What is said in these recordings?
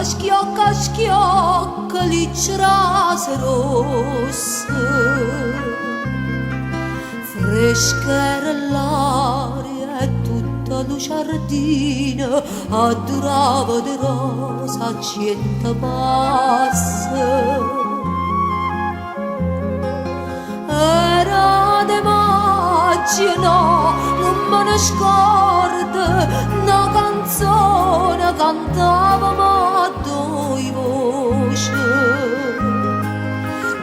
schiocca schiocca licciras rosse, fresca era l'aria e tutta lo giardino adorava di rosa gente passa. Era de maggio, no, non me ne scordo, una canzone cantavamo a due voci.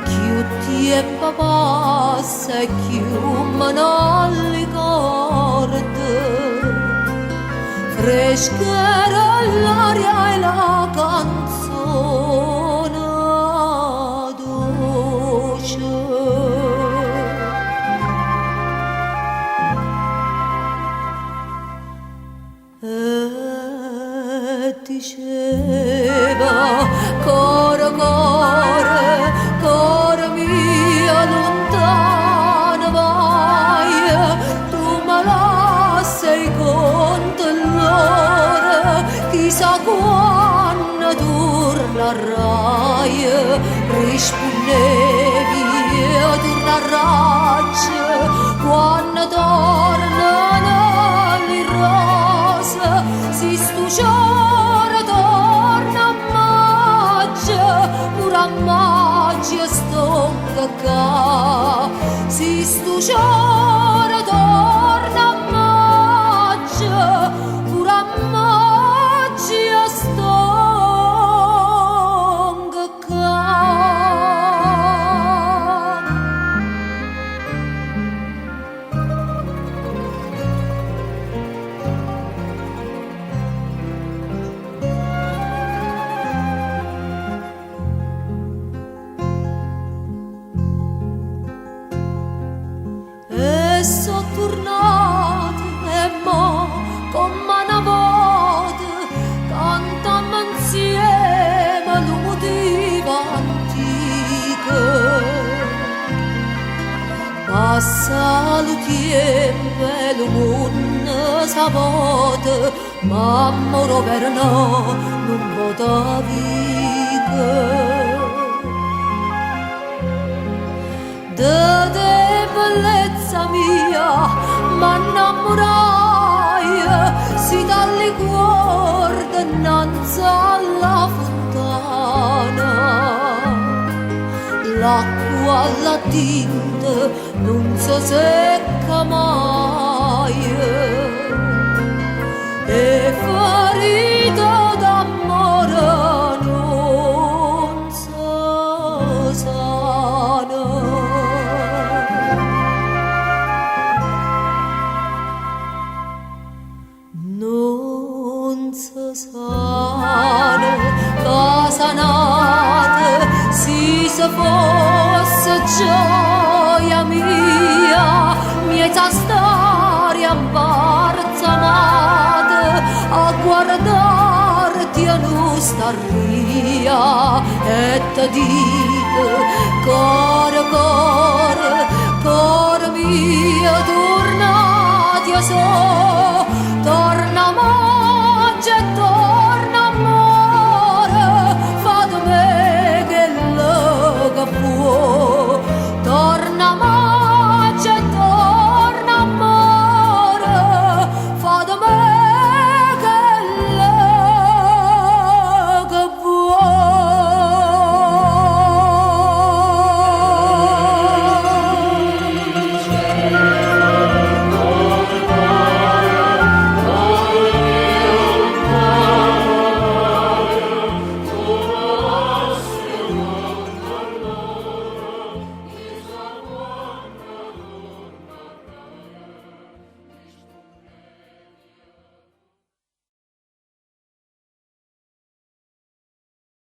Più tempo passa e più me non ricordo, fresca era l'aria e la canzone dolce. Diceva coro coro coro mio lontano vai, tu me lasci conto l'ora, chissà quando tornerai, rispondevi tornerai quando tornano le rose, si stuciare torna a maggio, pure a maggio stonga qua, si stuciare torna a maggio, pure a maggio stonga qua. So tornate e mo come una volta cantammo insieme lo motivo antico. Passa lo tempo e lo mondo s'avvota, ma amore per no non potevi. De bellezza mia m'innamorai, si dalle cuore innanzi alla fontana, l'acqua alla tinta non si secca mai, e ferita d'amore non si sana. Non si sana la sanata, si fosse gioia mia, mieta storia imbarzamata, a guardarti a nostalgia e ti dico cor cor cor mio tornati a so